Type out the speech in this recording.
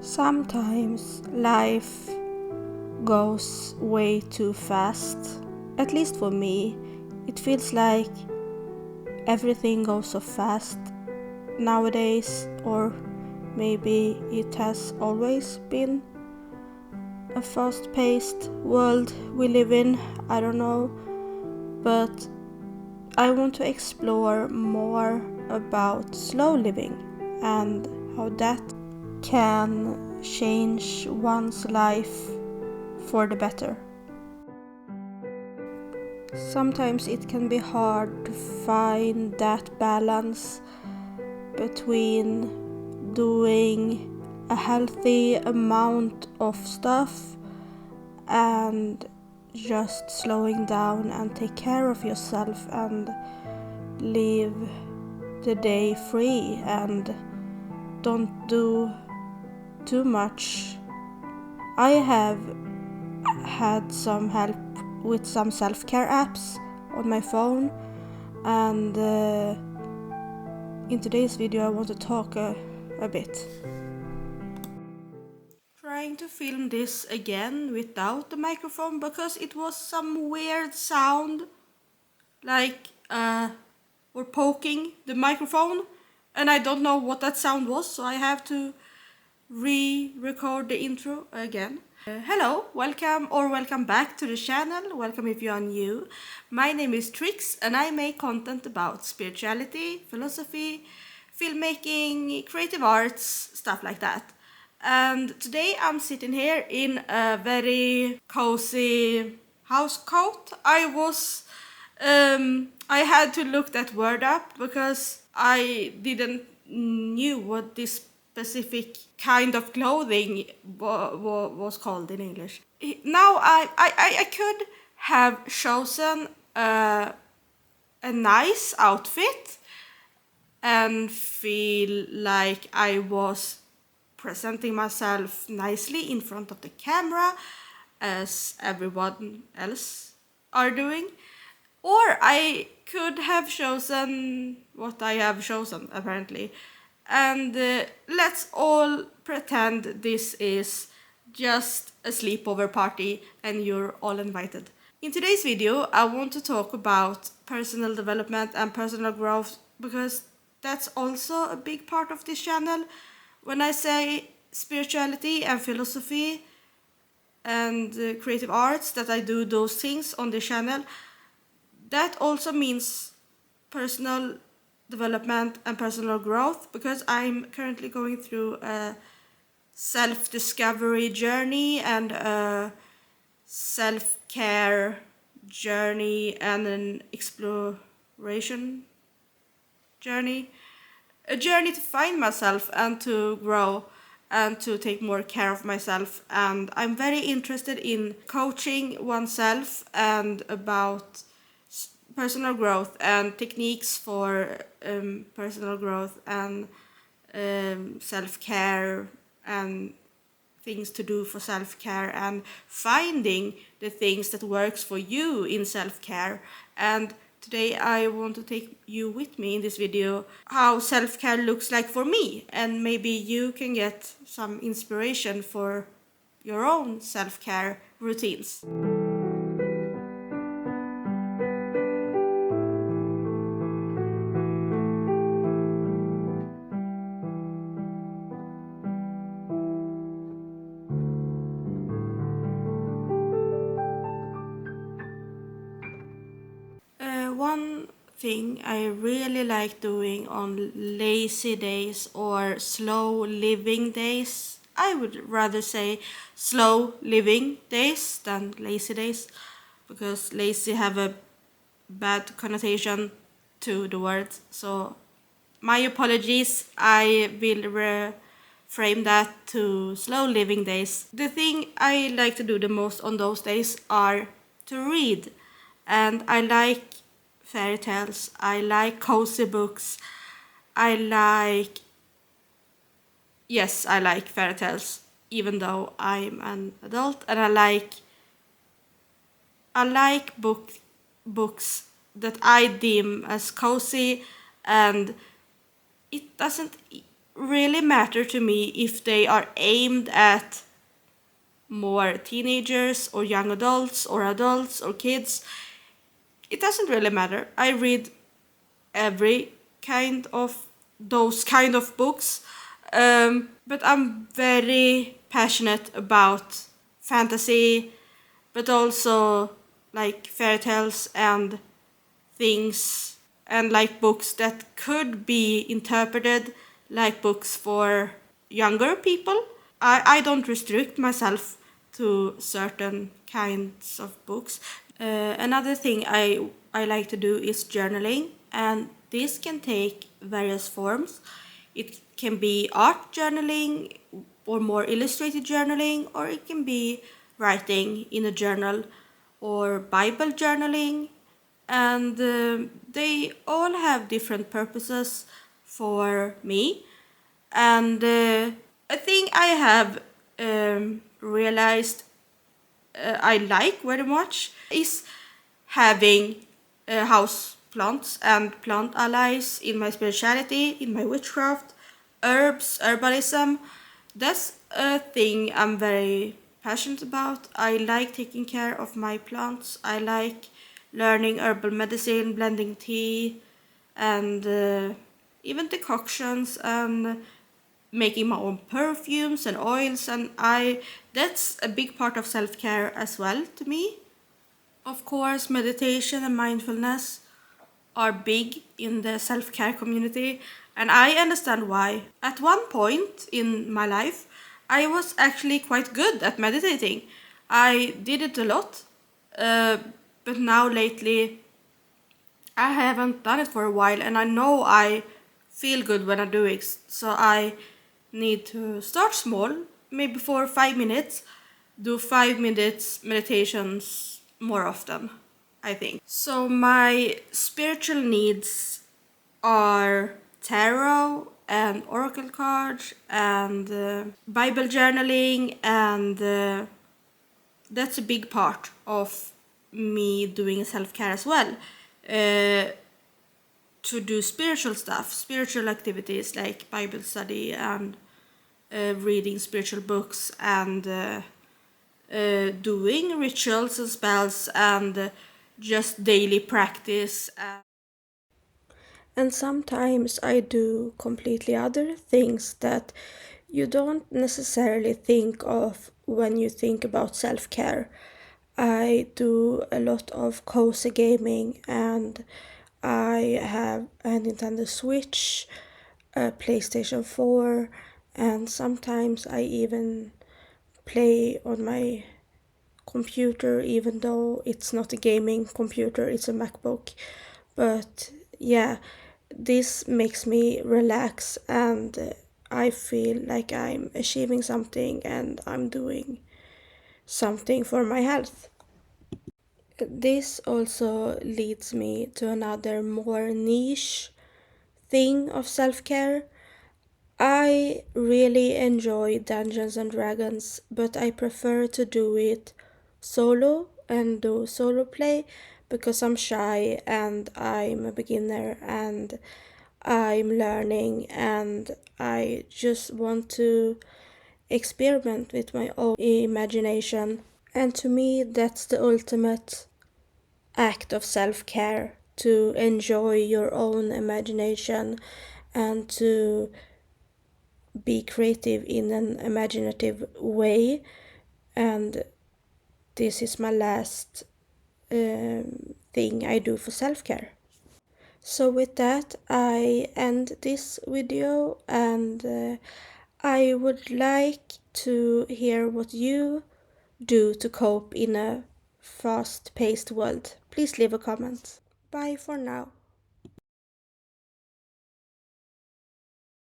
Sometimes life goes way too fast. At least for me, it feels like everything goes so fast nowadays, or maybe it has always been a fast-paced world we live in. I don't know, but I want to explore more about slow living and how that can change one's life for the better. Sometimes it can be hard to find that balance between doing a healthy amount of stuff and just slowing down and take care of yourself and live the day free and don't do too much. I have had some help with some self-care apps on my phone, and in today's video I want to talk a bit. Trying to film this again without the microphone because it was some weird sound, like we're poking the microphone, and I don't know what that sound was, so I have to re-record the intro again. Hello, welcome back to the channel. Welcome if you are new. My name is Trix and I make content about spirituality, philosophy, filmmaking, creative arts, stuff like that. And today I'm sitting here in a very cozy house coat. I had to look that word up because I didn't knew what this specific kind of clothing was called in English. Now I could have chosen a nice outfit and feel like I was presenting myself nicely in front of the camera as everyone else are doing. Or I could have chosen what I have chosen, apparently. And let's all pretend this is just a sleepover party and you're all invited. In today's video, I want to talk about personal development and personal growth because that's also a big part of this channel. When I say spirituality and philosophy and creative arts, that I do those things on the channel, that also means personal development and personal growth, because I'm currently going through a self-discovery journey and a self-care journey and an exploration journey. A journey to find myself and to grow and to take more care of myself. And I'm very interested in coaching oneself and about personal growth and techniques for personal growth and self-care and things to do for self-care and finding the things that works for you in self-care. And today I want to take you with me in this video how self-care looks like for me, and maybe you can get some inspiration for your own self-care routines. One thing I really like doing on lazy days or slow living days, I would rather say slow living days than lazy days, because lazy have a bad connotation to the word. So my apologies, I will reframe that to slow living days. The thing I like to do the most on those days are to read, and I like fairy tales, I like cozy books, I like fairy tales, even though I'm an adult, and I like books that I deem as cozy, and it doesn't really matter to me if they are aimed at more teenagers or young adults or kids. It doesn't really matter. I read every kind of those kind of books, but I'm very passionate about fantasy, but also like fairy tales and things, and like books that could be interpreted like books for younger people. I don't restrict myself to certain kinds of books. Another thing I like to do is journaling, and this can take various forms. It can be art journaling or more illustrated journaling, or it can be writing in a journal or Bible journaling, and they all have different purposes for me. And a thing I have realized I like very much is having house plants and plant allies in my spirituality, in my witchcraft, herbs, herbalism. That's a thing I'm very passionate about. I like taking care of my plants. I like learning herbal medicine, blending tea, and even decoctions, and making my own perfumes and oils. And I that's a big part of self-care as well to me. Of course, meditation and mindfulness are big in the self-care community, and I understand why. At one point in my life, I was actually quite good at meditating. I did it a lot, uh, but now lately I haven't done it for a while, and I know I feel good when I do it. So I need to start small, maybe for 5 minutes, do 5 minutes meditations more often, I think. So my spiritual needs are tarot and oracle cards and Bible journaling, and that's a big part of me doing self-care as well. To do spiritual stuff, spiritual activities like Bible study and reading spiritual books, and doing rituals and spells, and just daily practice. And sometimes I do completely other things that you don't necessarily think of when you think about self care. I do a lot of cozy gaming, and I have a Nintendo Switch, a PlayStation 4, and sometimes I even play on my computer, even though it's not a gaming computer, it's a MacBook. But yeah, this makes me relax, and I feel like I'm achieving something and I'm doing something for my health. This also leads me to another more niche thing of self care. I really enjoy Dungeons and Dragons, but I prefer to do it solo and do solo play because I'm shy and I'm a beginner and I'm learning, and I just want to experiment with my own imagination. And to me, that's the ultimate act of self care, to enjoy your own imagination and to be creative in an imaginative way. And this is my last thing I do for self care. So, with that, I end this video, and I would like to hear what you do to cope in a fast paced world. Please leave a comment. Bye for now.